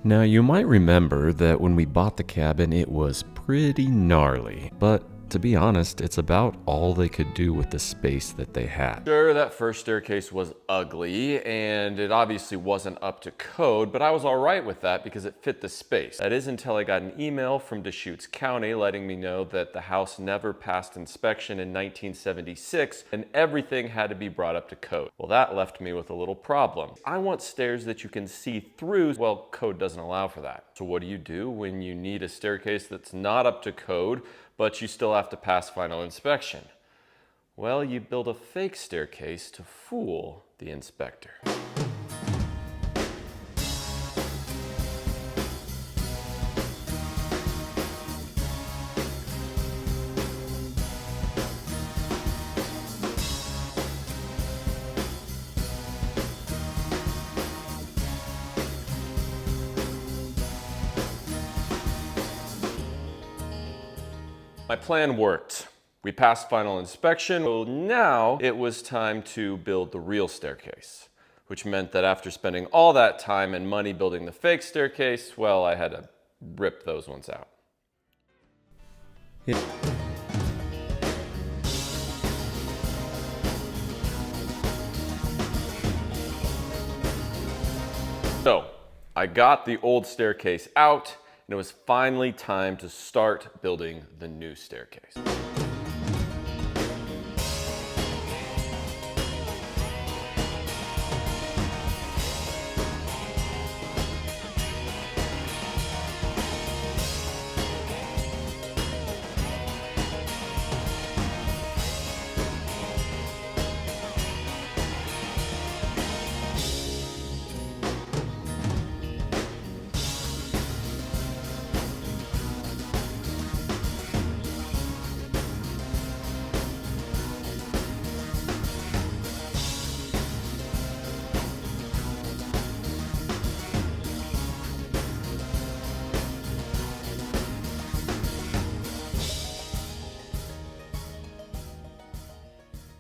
Now, you might remember that when we bought the cabin, it was pretty gnarly, but to be honest, it's about all they could do with the space that they had. Sure, that first staircase was ugly, and it obviously wasn't up to code, but I was all right with that because it fit the space. That is until I got an email from Deschutes County letting me know that the house never passed inspection in 1976, and everything had to be brought up to code. Well, that left me with a little problem. I want stairs that you can see through. Well, code doesn't allow for that. So what do you do when you need a staircase that's not up to code, but you still have to pass final inspection? Well, you build a fake staircase to fool the inspector. My plan worked. We passed final inspection, so now it was time to build the real staircase, which meant that after spending all that time and money building the fake staircase, well, I had to rip those ones out. So, I got the old staircase out, and it was finally time to start building the new staircase.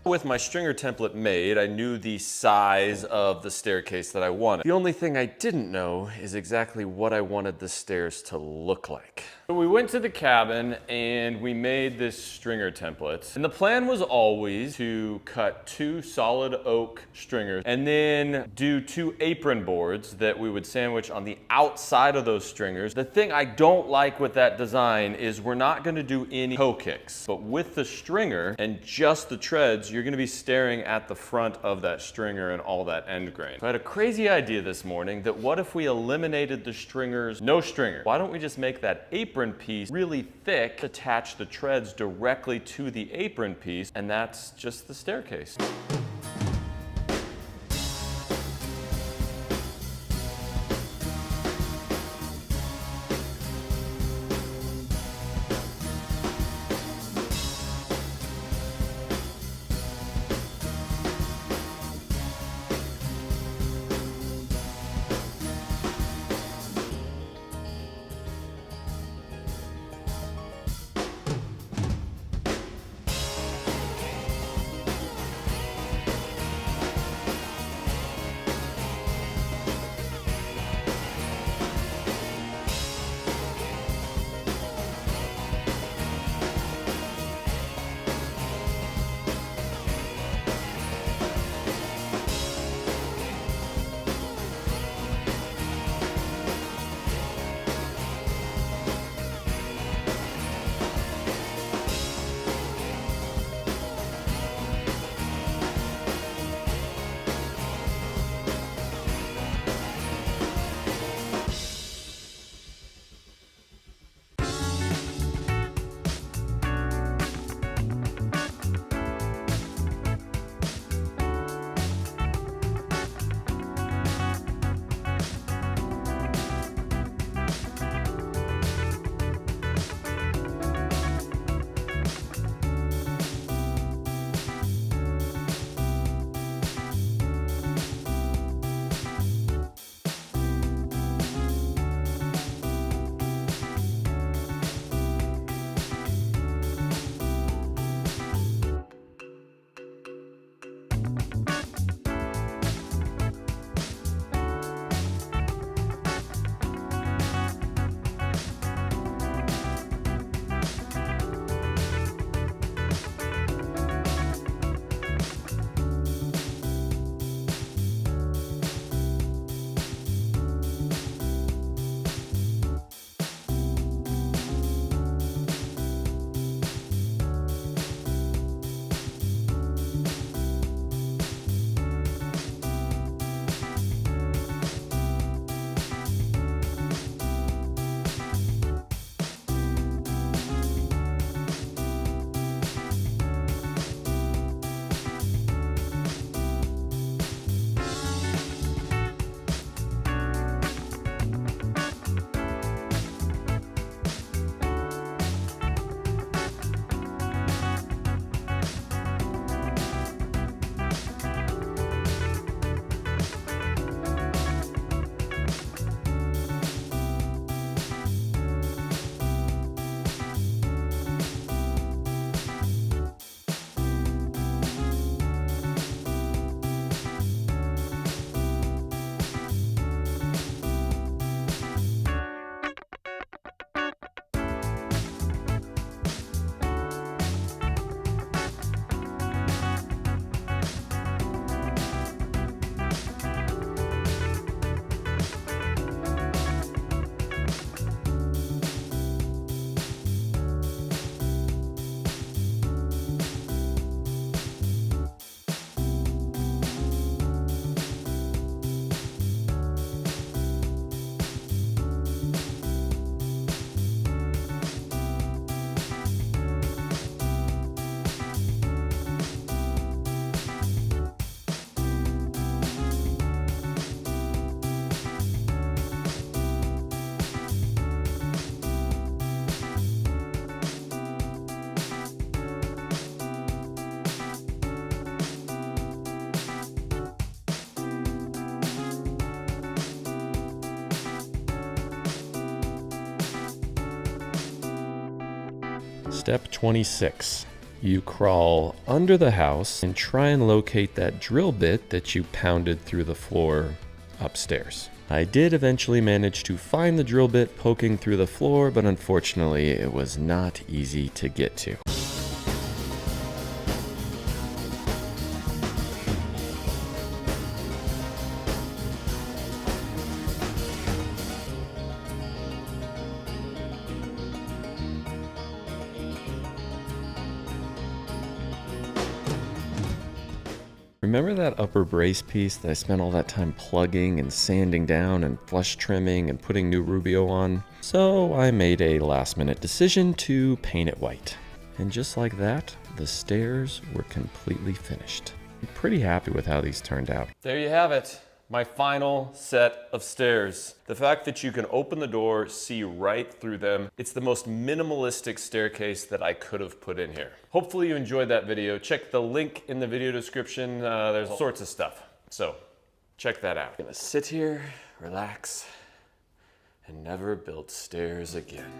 With my stringer template made, I knew the size of the staircase that I wanted. The only thing I didn't know is exactly what I wanted the stairs to look like. So we went to the cabin and we made this stringer template. And the plan was always to cut 2 solid oak stringers and then do 2 apron boards that we would sandwich on the outside of those stringers. The thing I don't like with that design is we're not gonna do any toe kicks, but with the stringer and just the treads, you're gonna be staring at the front of that stringer and all that end grain. So I had a crazy idea this morning that what if we eliminated the stringers, no stringer? Why don't we just make that apron piece really thick, attach the treads directly to the apron piece, and that's just the staircase. Step 26. You crawl under the house and try and locate that drill bit that you pounded through the floor upstairs. I did eventually manage to find the drill bit poking through the floor, but unfortunately it was not easy to get to. Remember that upper brace piece that I spent all that time plugging and sanding down and flush trimming and putting new Rubio on? So I made a last minute decision to paint it white. And just like that, the stairs were completely finished. I'm pretty happy with how these turned out. There you have it. My final set of stairs. The fact that you can open the door, see right through them. It's the most minimalistic staircase that I could have put in here. Hopefully you enjoyed that video. Check the link in the video description. There's all sorts of stuff. So check that out. I'm gonna sit here, relax, and never build stairs again.